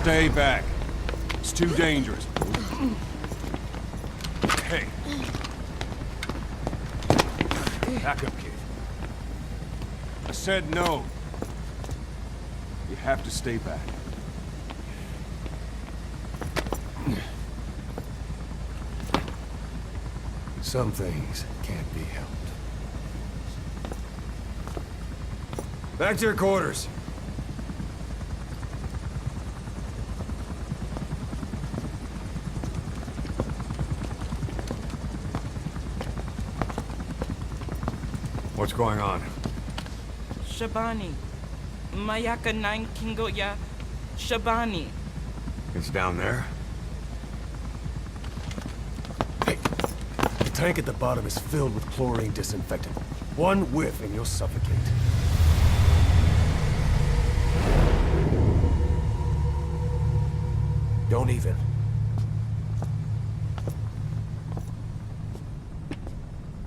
Stay back. It's too dangerous. Hey. Back up, kid. I said no. You have to stay back. Some things can't be helped. Back to your quarters. What's going on? Shabani. Mayaka 9 Kingo ya Shabani. It's down there. Hey, the tank at the bottom is filled with chlorine disinfectant. One whiff and you'll suffocate. Don't even.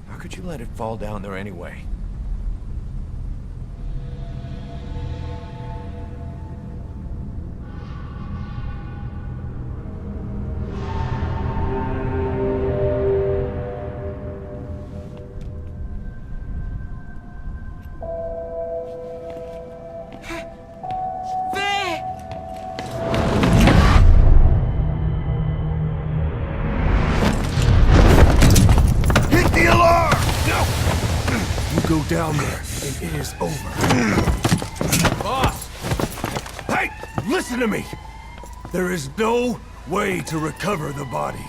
How could you let it fall down there anyway? Go down there, and it is over. Boss! Hey! Listen to me! There is no way to recover the body.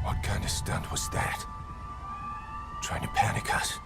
What kind of stunt was that? Trying to panic us?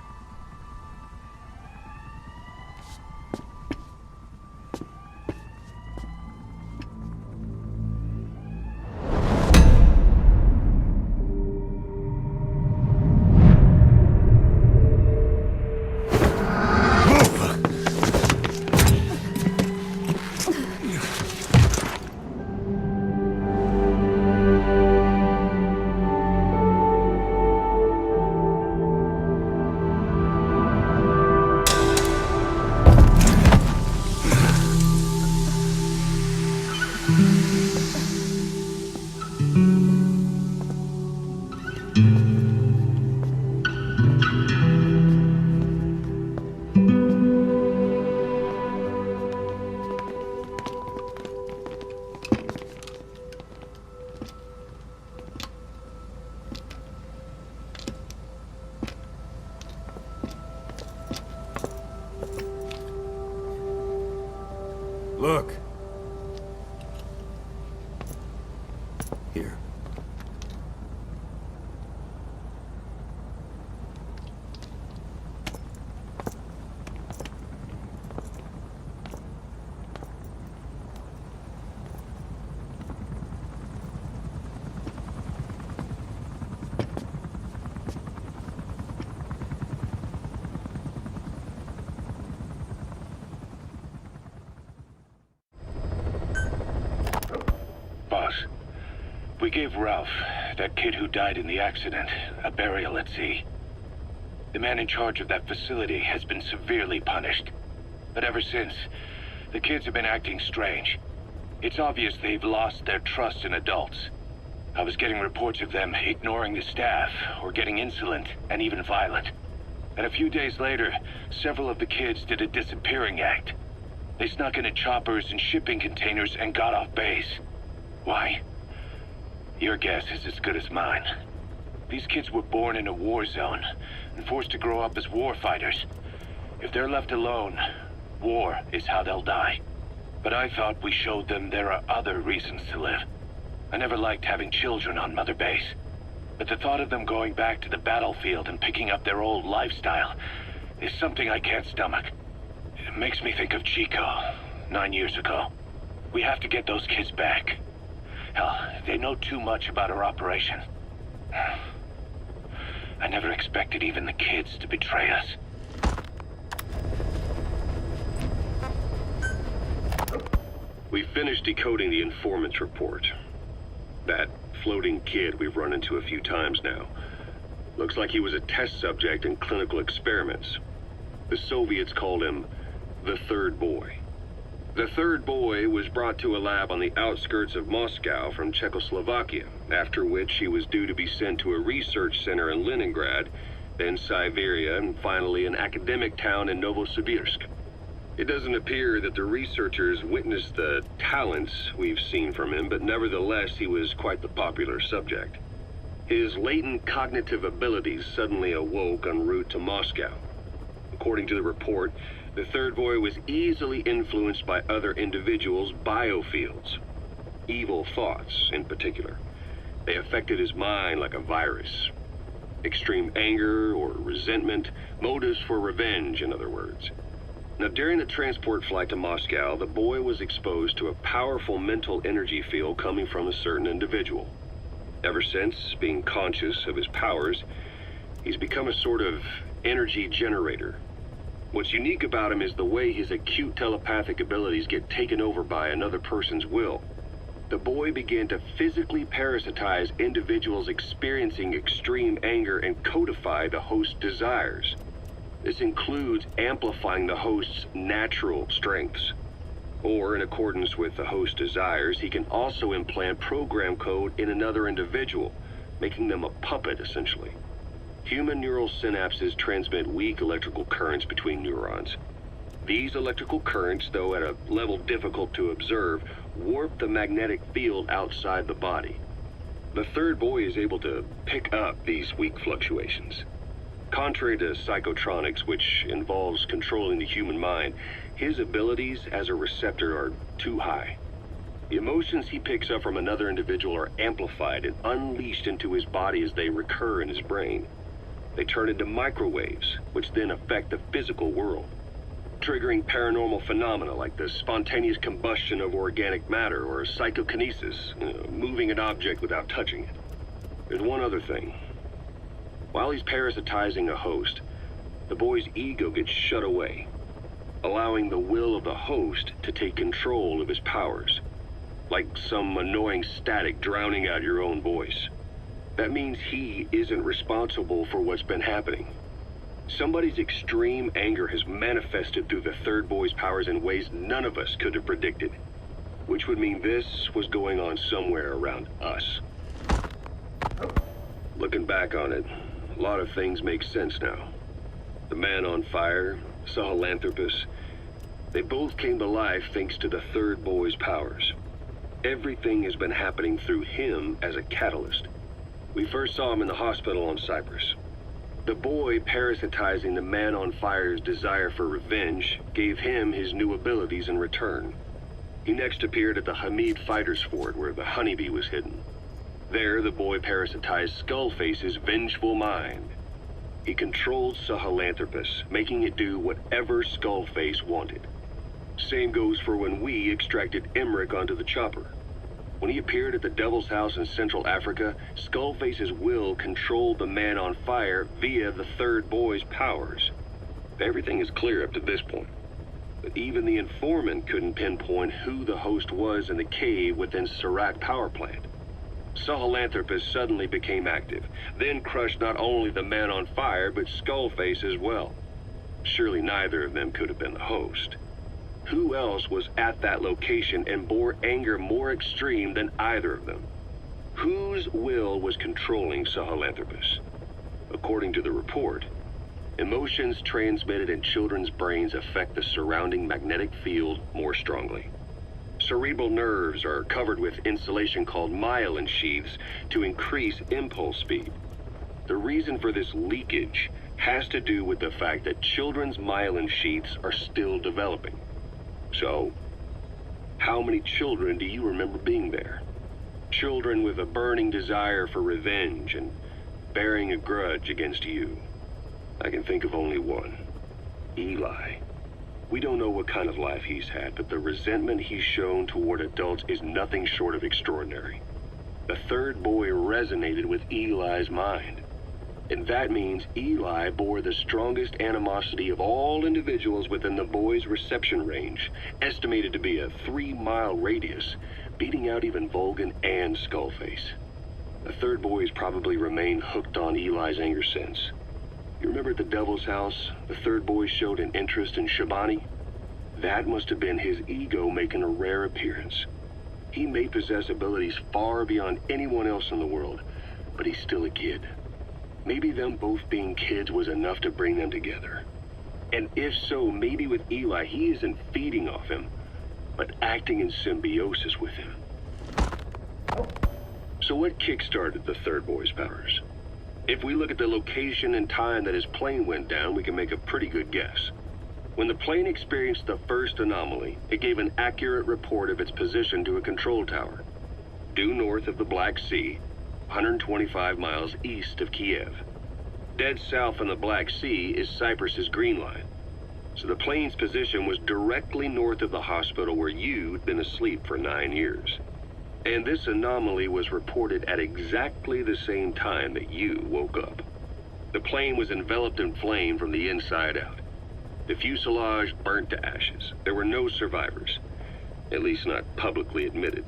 Look. Here. We gave Ralph, that kid who died in the accident, a burial at sea. The man in charge of that facility has been severely punished. But ever since, the kids have been acting strange. It's obvious they've lost their trust in adults. I was getting reports of them ignoring the staff, or getting insolent, and even violent. And a few days later, several of the kids did a disappearing act. They snuck into choppers and shipping containers and got off base. Why? Your guess is as good as mine. These kids were born in a war zone and forced to grow up as war fighters. If they're left alone, war is how they'll die. But I thought we showed them there are other reasons to live. I never liked having children on Mother Base. But the thought of them going back to the battlefield and picking up their old lifestyle is something I can't stomach. It makes me think of Chico, 9 years ago. We have to get those kids back. Hell, they know too much about our operation. I never expected even the kids to betray us. We finished decoding the informant's report. That floating kid we've run into a few times now. Looks like he was a test subject in clinical experiments. The Soviets called him the Third Boy. The Third Boy was brought to a lab on the outskirts of Moscow from Czechoslovakia, after which he was due to be sent to a research center in Leningrad, then Siberia, and finally an academic town in Novosibirsk. It doesn't appear that the researchers witnessed the talents we've seen from him, but nevertheless he was quite the popular subject. His latent cognitive abilities suddenly awoke en route to Moscow. According to the report, the Third Boy was easily influenced by other individuals' biofields. Evil thoughts, in particular. They affected his mind like a virus. Extreme anger or resentment, motives for revenge, in other words. Now, during the transport flight to Moscow, the boy was exposed to a powerful mental energy field coming from a certain individual. Ever since, being conscious of his powers, he's become a sort of energy generator. What's unique about him is the way his acute telepathic abilities get taken over by another person's will. The boy began to physically parasitize individuals experiencing extreme anger and codify the host's desires. This includes amplifying the host's natural strengths. Or, in accordance with the host's desires, he can also implant program code in another individual, making them a puppet, essentially. Human neural synapses transmit weak electrical currents between neurons. These electrical currents, though at a level difficult to observe, warp the magnetic field outside the body. The Third Boy is able to pick up these weak fluctuations. Contrary to psychotronics, which involves controlling the human mind, his abilities as a receptor are too high. The emotions he picks up from another individual are amplified and unleashed into his body as they recur in his brain. They turn into microwaves, which then affect the physical world, triggering paranormal phenomena like the spontaneous combustion of organic matter or psychokinesis, moving an object without touching it. There's one other thing. While he's parasitizing a host, the boy's ego gets shut away, allowing the will of the host to take control of his powers, like some annoying static drowning out your own voice. That means he isn't responsible for what's been happening. Somebody's extreme anger has manifested through the Third Boy's powers in ways none of us could have predicted, which would mean this was going on somewhere around us. Looking back on it, a lot of things make sense now. The man on fire, Sahelanthropus, they both came to life thanks to the Third Boy's powers. Everything has been happening through him as a catalyst. We first saw him in the hospital on Cyprus. The boy parasitizing the man on fire's desire for revenge gave him his new abilities in return. He next appeared at the Hamid Fighters Fort where the honeybee was hidden. There, the boy parasitized Skullface's vengeful mind. He controlled Sahelanthropus, making it do whatever Skullface wanted. Same goes for when we extracted Emmerich onto the chopper. When he appeared at the Devil's House in Central Africa, Skullface's will controlled the man on fire via the Third Boy's powers. Everything is clear up to this point. But even the informant couldn't pinpoint who the host was in the cave within Serac power plant. Sahelanthropus suddenly became active, then crushed not only the man on fire, but Skullface as well. Surely neither of them could have been the host. Who else was at that location and bore anger more extreme than either of them? Whose will was controlling Sahelanthropus? According to the report, emotions transmitted in children's brains affect the surrounding magnetic field more strongly. Cerebral nerves are covered with insulation called myelin sheaths to increase impulse speed. The reason for this leakage has to do with the fact that children's myelin sheaths are still developing. So, how many children do you remember being there? Children with a burning desire for revenge and bearing a grudge against you. I can think of only one. Eli. We don't know what kind of life he's had, but the resentment he's shown toward adults is nothing short of extraordinary. The Third Boy resonated with Eli's mind. And that means Eli bore the strongest animosity of all individuals within the boy's reception range, estimated to be a 3-mile radius, beating out even Volgan and Skullface. The third boy has probably remained hooked on Eli's anger since. You remember at the Devil's House, the third boy showed an interest in Shabani? That must have been his ego making a rare appearance. He may possess abilities far beyond anyone else in the world, but he's still a kid. Maybe them both being kids was enough to bring them together. And if so, maybe with Eli, he isn't feeding off him, but acting in symbiosis with him. So what kick-started the third boy's powers? If we look at the location and time that his plane went down, we can make a pretty good guess. When the plane experienced the first anomaly, it gave an accurate report of its position to a control tower, due north of the Black Sea, 125 miles east of Kiev. Dead south on the Black Sea is Cyprus's Green Line. So the plane's position was directly north of the hospital where you'd been asleep for 9 years. And this anomaly was reported at exactly the same time that you woke up. The plane was enveloped in flame from the inside out. The fuselage burnt to ashes. There were no survivors, at least not publicly admitted.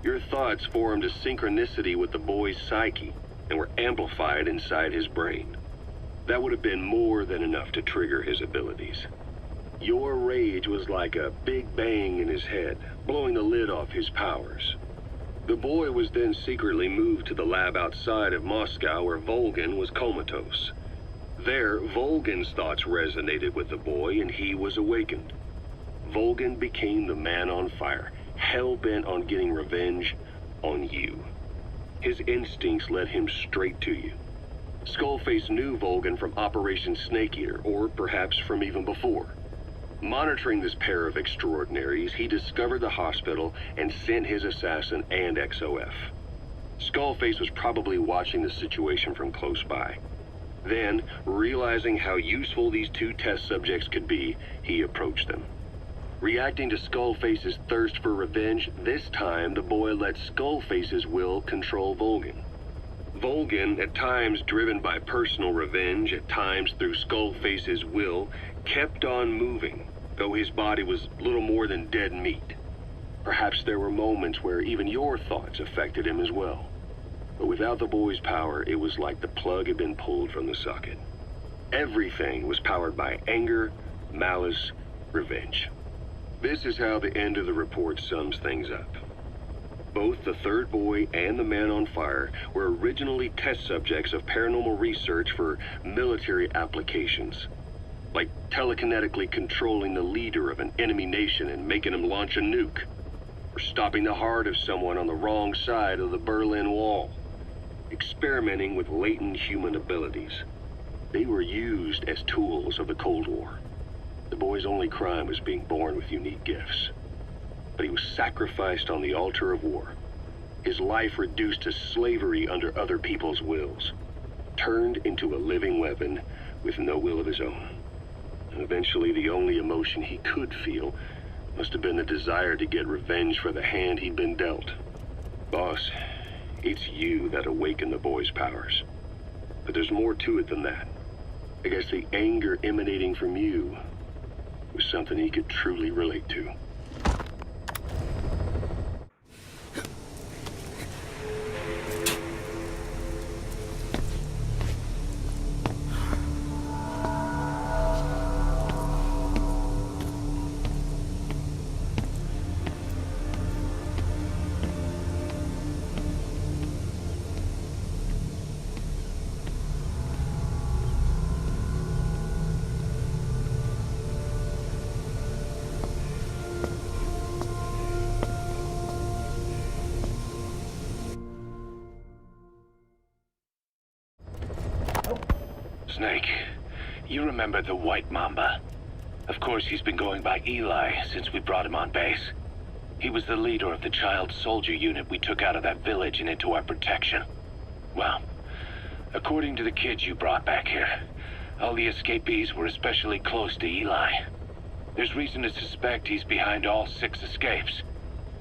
Your thoughts formed a synchronicity with the boy's psyche and were amplified inside his brain. That would have been more than enough to trigger his abilities. Your rage was like a big bang in his head, blowing the lid off his powers. The boy was then secretly moved to the lab outside of Moscow where Volgan was comatose. There, Volgan's thoughts resonated with the boy and he was awakened. Volgan became the man on fire, hell-bent on getting revenge on you. His instincts led him straight to you. Skullface knew Volgan from Operation Snake Eater, or perhaps from even before. Monitoring this pair of extraordinaries, he discovered the hospital and sent his assassin and XOF. Skullface was probably watching the situation from close by. Then, realizing how useful these two test subjects could be, he approached them. Reacting to Skullface's thirst for revenge, this time the boy let Skullface's will control Volgan. Volgan, at times driven by personal revenge, at times through Skullface's will, kept on moving, though his body was little more than dead meat. Perhaps there were moments where even your thoughts affected him as well. But without the boy's power, it was like the plug had been pulled from the socket. Everything was powered by anger, malice, revenge. This is how the end of the report sums things up. Both the third boy and the man on fire were originally test subjects of paranormal research for military applications, like telekinetically controlling the leader of an enemy nation and making him launch a nuke, or stopping the heart of someone on the wrong side of the Berlin Wall, experimenting with latent human abilities. They were used as tools of the Cold War. The boy's only crime was being born with unique gifts. But he was sacrificed on the altar of war. His life reduced to slavery under other people's wills. Turned into a living weapon with no will of his own. And eventually the only emotion he could feel must have been the desire to get revenge for the hand he'd been dealt. Boss, it's you that awakened the boy's powers. But there's more to it than that. I guess the anger emanating from you was something he could truly relate to. Snake, you remember the White Mamba? Of course, he's been going by Eli since we brought him on base. He was the leader of the child soldier unit we took out of that village and into our protection. Well, according to the kids you brought back here, all the escapees were especially close to Eli. There's reason to suspect he's behind all 6 escapes.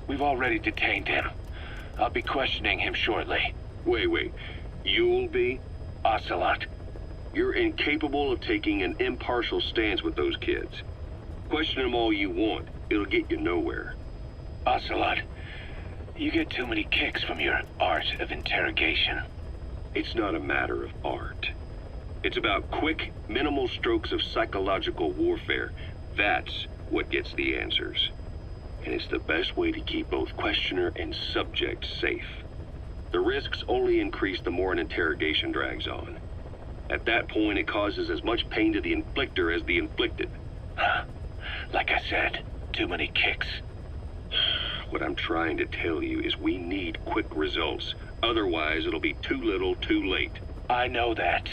We've already detained him. I'll be questioning him shortly. Wait. You'll be? Ocelot. You're incapable of taking an impartial stance with those kids. Question them all you want. It'll get you nowhere. Ocelot, you get too many kicks from your art of interrogation. It's not a matter of art. It's about quick, minimal strokes of psychological warfare. That's what gets the answers. And it's the best way to keep both questioner and subject safe. The risks only increase the more an interrogation drags on. At that point, it causes as much pain to the inflictor as the inflicted. Like I said, too many kicks. What I'm trying to tell you is we need quick results. Otherwise, it'll be too little, too late. I know that.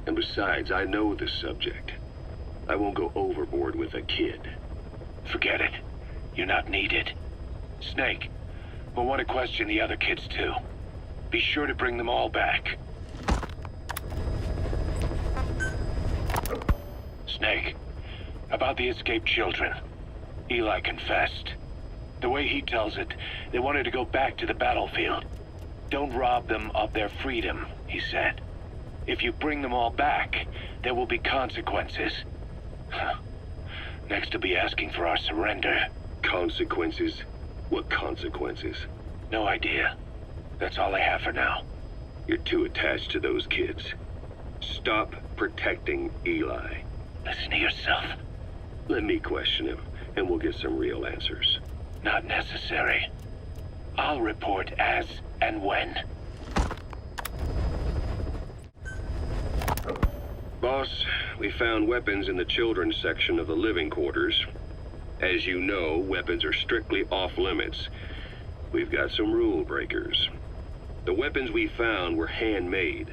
And besides, I know the subject. I won't go overboard with a kid. Forget it. You're not needed. Snake, we'll want to question the other kids too. Be sure to bring them all back. Snake, about the escaped children. Eli confessed. The way he tells it, they wanted to go back to the battlefield. Don't rob them of their freedom, he said. If you bring them all back, there will be consequences. Next, he'll be asking for our surrender. Consequences? What consequences? No idea. That's all I have for now. You're too attached to those kids. Stop protecting Eli. Listen to yourself. Let me question him, and we'll get some real answers. Not necessary. I'll report as and when. Boss, we found weapons in the children's section of the living quarters. As you know, weapons are strictly off limits. We've got some rule breakers. The weapons we found were handmade.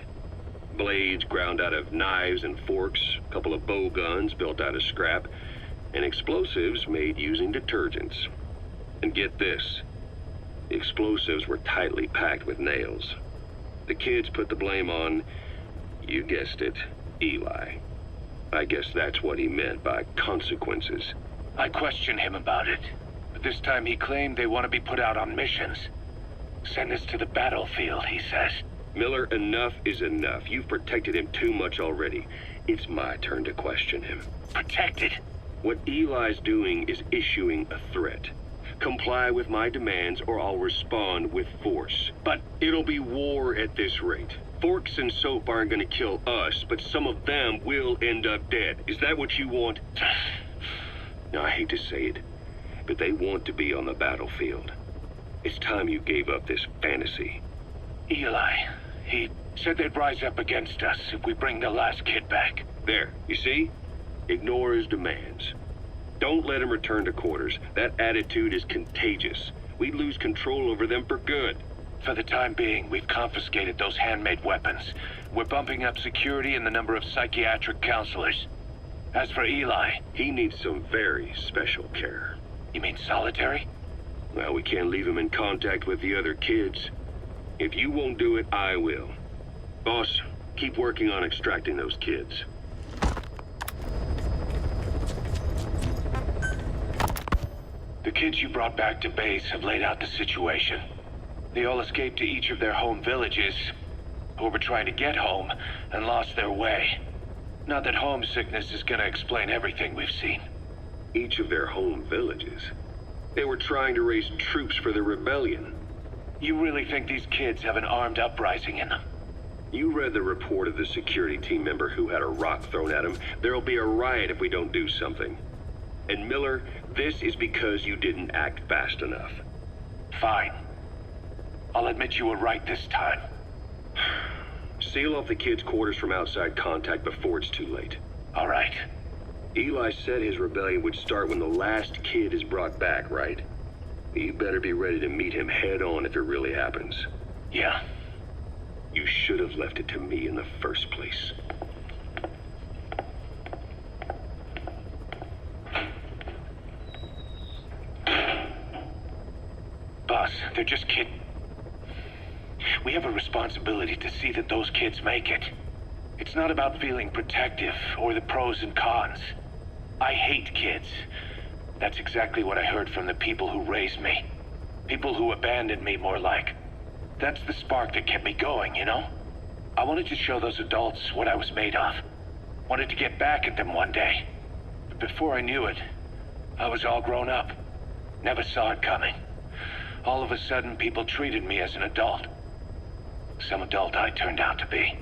Blades ground out of knives and forks, a couple of bow guns built out of scrap, and explosives made using detergents. And get this, the explosives were tightly packed with nails. The kids put the blame on, you guessed it, Eli. I guess that's what he meant by consequences. I questioned him about it, but this time he claimed they want to be put out on missions. Send us to the battlefield, he says. Miller, enough is enough. You've protected him too much already. It's my turn to question him. Protected? What Eli's doing is issuing a threat. Comply with my demands or I'll respond with force. But it'll be war at this rate. Forks and soap aren't gonna kill us, but some of them will end up dead. Is that what you want? Now, I hate to say it, but they want to be on the battlefield. It's time you gave up this fantasy. Eli, he said they'd rise up against us if we bring the last kid back. There, you see? Ignore his demands. Don't let him return to quarters. That attitude is contagious. We'd lose control over them for good. For the time being, we've confiscated those handmade weapons. We're bumping up security and the number of psychiatric counselors. As for Eli... He needs some very special care. You mean solitary? Well, we can't leave him in contact with the other kids. If you won't do it, I will. Boss, keep working on extracting those kids. The kids you brought back to base have laid out the situation. They all escaped to each of their home villages, or were trying to get home and lost their way. Not that homesickness is gonna explain everything we've seen. Each of their home villages? They were trying to raise troops for the rebellion. You really think these kids have an armed uprising in them? You read the report of the security team member who had a rock thrown at him. There'll be a riot if we don't do something. And Miller, this is because you didn't act fast enough. Fine. I'll admit you were right this time. Seal off the kids' quarters from outside contact before it's too late. All right. Eli said his rebellion would start when the last kid is brought back, right? You better be ready to meet him head on if it really happens. Yeah. You should have left it to me in the first place. Boss, they're just kidding. We have a responsibility to see that those kids make it. It's not about feeling protective or the pros and cons. I hate kids. That's exactly what I heard from the people who raised me. People who abandoned me, more like. That's the spark that kept me going, you know? I wanted to show those adults what I was made of. Wanted to get back at them one day. But before I knew it, I was all grown up. Never saw it coming. All of a sudden, people treated me as an adult. Some adult I turned out to be.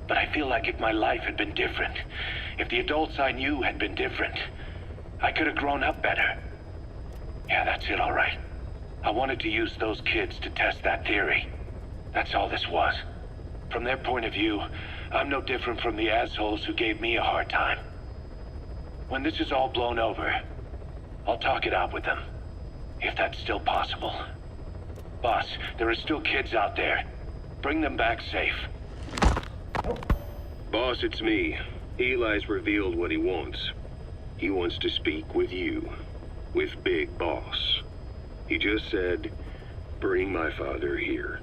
But I feel like if my life had been different, if the adults I knew had been different, I could have grown up better. Yeah, that's it, all right. I wanted to use those kids to test that theory. That's all this was. From their point of view, I'm no different from the assholes who gave me a hard time. When this is all blown over, I'll talk it out with them. If that's still possible. Boss, there are still kids out there. Bring them back safe. Boss, it's me. Eli's revealed what he wants. He wants to speak with you. With Big Boss. He just said, bring my father here.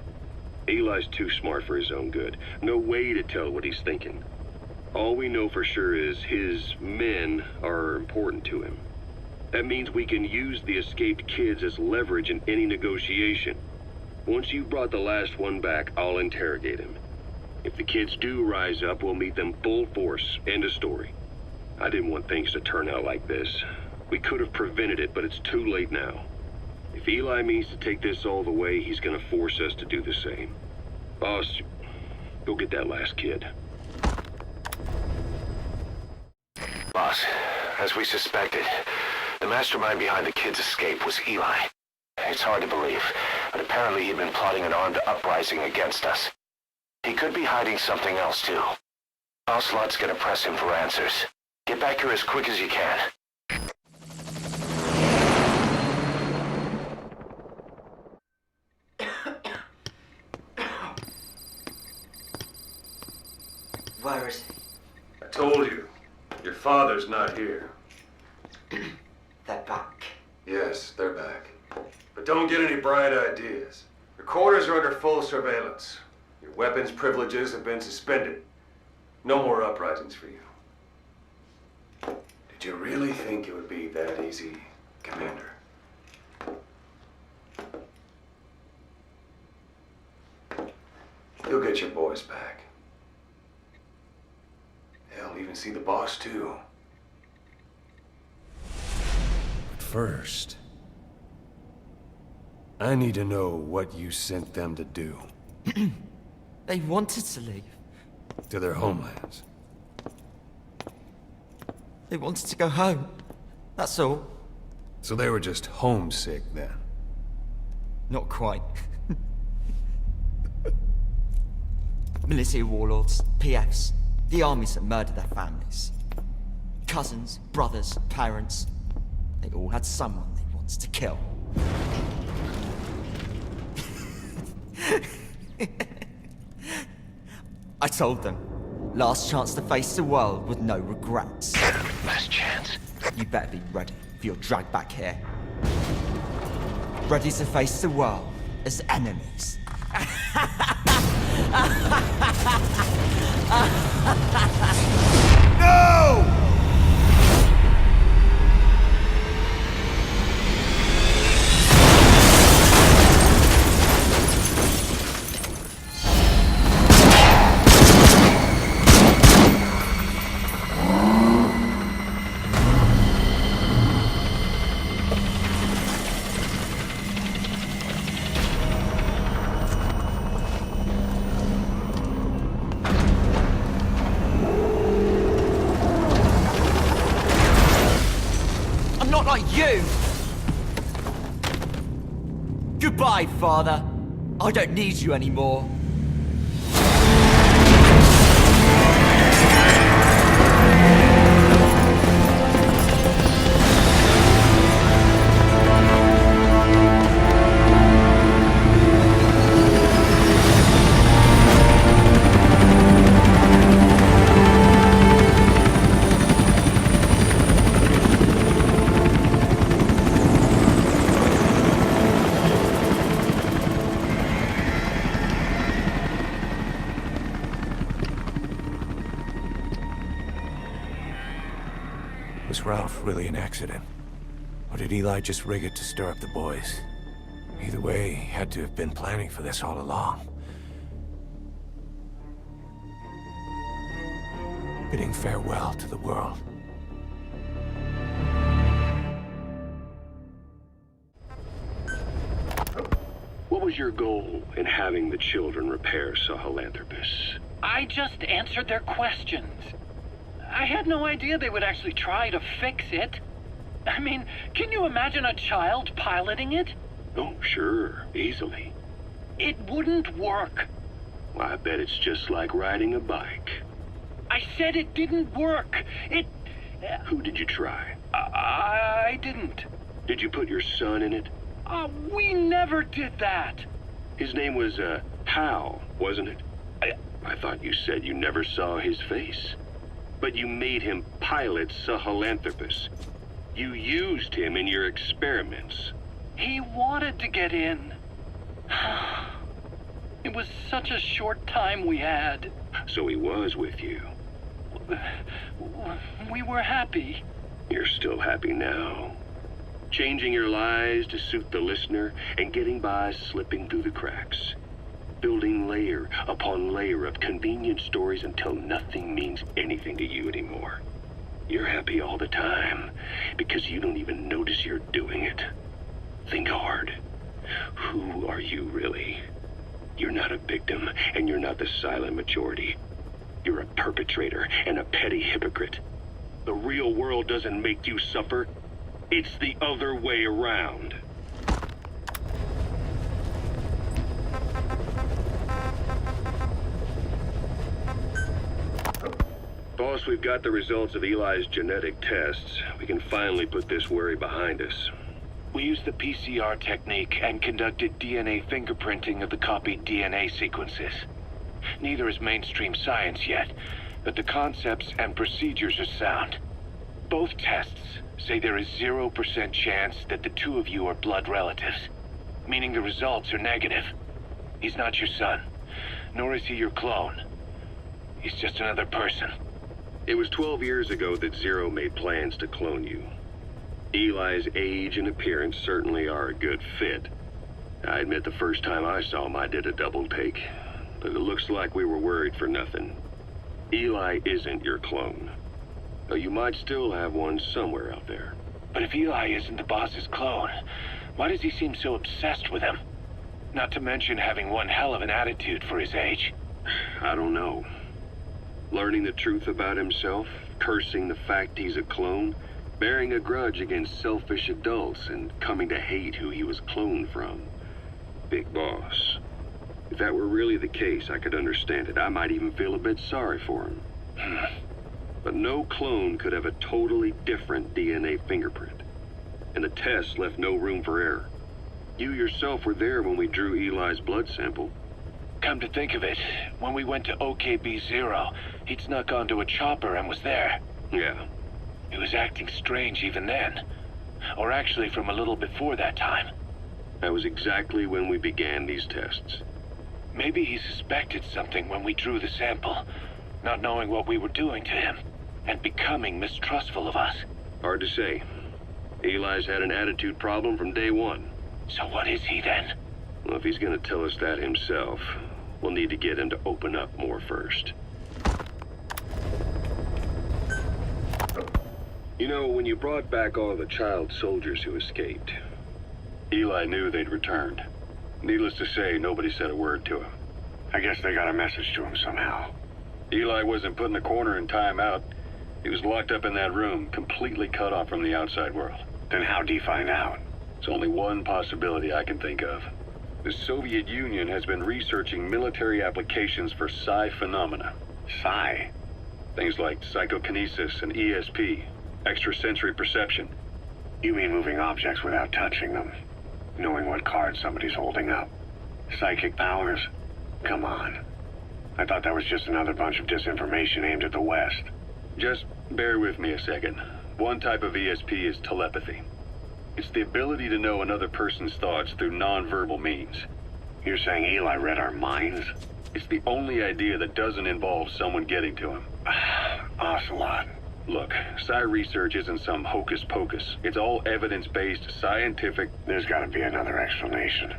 Eli's too smart for his own good. No way to tell what he's thinking. All we know for sure is his men are important to him. That means we can use the escaped kids as leverage in any negotiation. Once you've brought the last one back, I'll interrogate him. If the kids do rise up, we'll meet them full force. End of story. I didn't want things to turn out like this. We could have prevented it, but it's too late now. If Eli means to take this all the way, he's gonna force us to do the same. Boss, go get that last kid. Boss, as we suspected, the mastermind behind the kid's escape was Eli. It's hard to believe, but apparently he'd been plotting an armed uprising against us. He could be hiding something else, too. Ocelot's gonna press him for answers. Get back here as quick as you can. Where is I told you. Your father's not here. he? They're back. Yes, they're back. But don't get any bright ideas. Your quarters are under full surveillance. Your weapons privileges have been suspended. No more uprisings for you. Did you really think it would be that easy, Commander? You'll get your boys back. Hell, even see the boss, too. But first, I need to know what you sent them to do. They wanted to leave. To their homelands. They wanted to go home. That's all. So they were just homesick then. Not quite. Militia warlords, PFs, the armies that murdered their families. Cousins, brothers, parents. They all had someone they wanted to kill. I told them, last chance to face the world with no regrets. Last chance. You better be ready for your drag back here. Ready to face the world as enemies. No! Not like you! Goodbye, Father. I don't need you anymore. Was Ralph really an accident? Or did Eli just rig it to stir up the boys? Either way, he had to have been planning for this all along. bidding farewell to the world. What was your goal in having the children repair Sahelanthropus? I just answered their questions. I had no idea they would actually try to fix it. I mean, can you imagine a child piloting it? Oh, sure, easily. It wouldn't work. Well, I bet it's just like riding a bike. I said it didn't work. Who did you try? I didn't. Did you put your son in it? We never did that. His name was, Hal, wasn't it? I thought you said you never saw his face. But you made him pilot Sahelanthropus. You used him in your experiments. He wanted to get in. It was such a short time we had. So he was with you. We were happy. You're still happy now. Changing your lies to suit the listener and getting by slipping through the cracks. Building layer upon layer of convenient stories until nothing means anything to you anymore. You're happy all the time because you don't even notice you're doing it. Think hard. Who are you really? You're not a victim, and you're not the silent majority. You're a perpetrator and a petty hypocrite. The real world doesn't make you suffer. It's the other way around. Boss, we've got the results of Eli's genetic tests. We can finally put this worry behind us. We used the PCR technique and conducted DNA fingerprinting of the copied DNA sequences. Neither is mainstream science yet, but the concepts and procedures are sound. Both tests say there is 0% chance that the two of you are blood relatives, meaning the results are negative. He's not your son, nor is he your clone. He's just another person. It was 12 years ago that Zero made plans to clone you. Eli's age and appearance certainly are a good fit. I admit the first time I saw him I did a double take, but it looks like we were worried for nothing. Eli isn't your clone, though you might still have one somewhere out there. But if Eli isn't the boss's clone, why does he seem so obsessed with him? Not to mention having one hell of an attitude for his age. I don't know. Learning the truth about himself, cursing the fact he's a clone, bearing a grudge against selfish adults, and coming to hate who he was cloned from. Big boss. If that were really the case, I could understand it. I might even feel a bit sorry for him. But no clone could have a totally different DNA fingerprint. And the test left no room for error. You yourself were there when we drew Eli's blood sample. Come to think of it, when we went to OKB-0, he'd snuck onto a chopper and was there. Yeah. He was acting strange even then. Or actually from a little before that time. That was exactly when we began these tests. Maybe he suspected something when we drew the sample, not knowing what we were doing to him, and becoming mistrustful of us. Hard to say. Eli's had an attitude problem from day one. So what is he then? Well, if he's gonna tell us that himself, we'll need to get him to open up more first. You know, when you brought back all the child soldiers who escaped, Eli knew they'd returned. Needless to say, nobody said a word to him. I guess they got a message to him somehow. Eli wasn't put in the corner in timeout. He was locked up in that room, completely cut off from the outside world. Then how'd he find out? There's only one possibility I can think of. The Soviet Union has been researching military applications for psi phenomena. Psi? Things like psychokinesis and ESP, extrasensory perception. You mean moving objects without touching them? Knowing what card somebody's holding up? Psychic powers? Come on. I thought that was just another bunch of disinformation aimed at the West. Just bear with me a second. One type of ESP is telepathy. It's the ability to know another person's thoughts through non-verbal means. You're saying Eli read our minds? It's the only idea that doesn't involve someone getting to him. Ocelot. Look, psi research isn't some hocus pocus. It's all evidence-based, scientific... There's gotta be another explanation.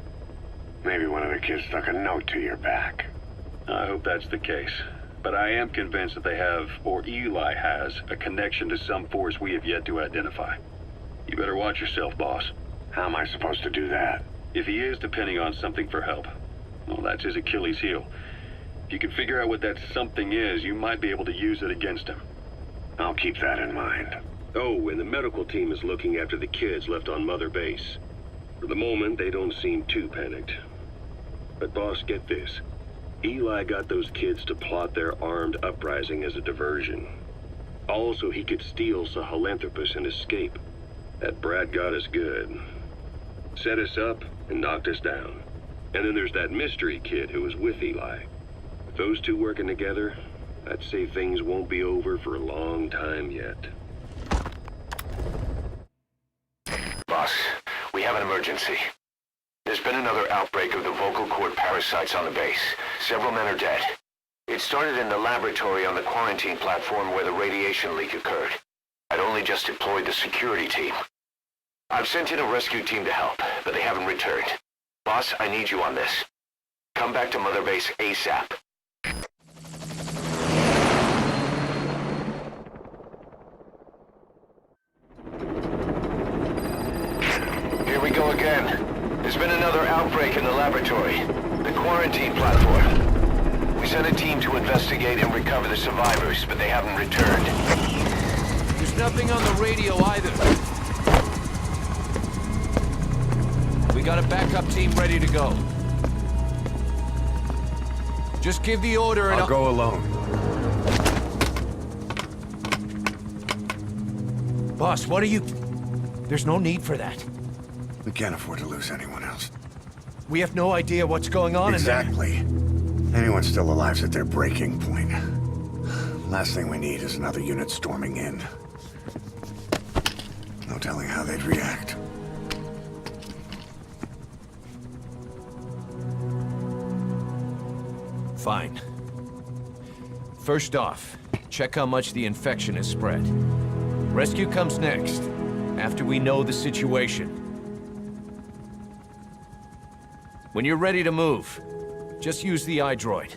Maybe one of the kids stuck a note to your back. I hope that's the case. but I am convinced that they have, or Eli has, a connection to some force we have yet to identify. You better watch yourself, boss. How am I supposed to do that? If he is depending on something for help, well, that's his Achilles heel. If you can figure out what that something is, you might be able to use it against him. I'll keep that in mind. Oh, and the medical team is looking after the kids left on Mother Base. For the moment, they don't seem too panicked. But boss, get this. Eli got those kids to plot their armed uprising as a diversion. Also, he could steal Sahelanthropus and escape. That brat got us good. Set us up and knocked us down. And then there's that mystery kid who was with Eli. With those two working together, I'd say things won't be over for a long time yet. Boss, we have an emergency. There's been another outbreak of the vocal cord parasites on the base. Several men are dead. It started in the laboratory on the quarantine platform where the radiation leak occurred. I'd only just deployed the security team. I've sent in a rescue team to help, but they haven't returned. Boss, I need you on this. Come back to Mother Base ASAP. Here we go again. There's been another outbreak in the laboratory. The quarantine platform. We sent a team to investigate and recover the survivors, but they haven't returned. There's nothing on the radio either. We got a backup team ready to go. Just give the order and I'll go alone. Boss, what are you... There's no need for that. We can't afford to lose anyone else. We have no idea what's going on Exactly. Anyone still alive's at their breaking point. Last thing we need is another unit storming in. No telling how they'd react. Fine. First off, check how much the infection has spread. Rescue comes next, after we know the situation. When you're ready to move, just use the iDroid.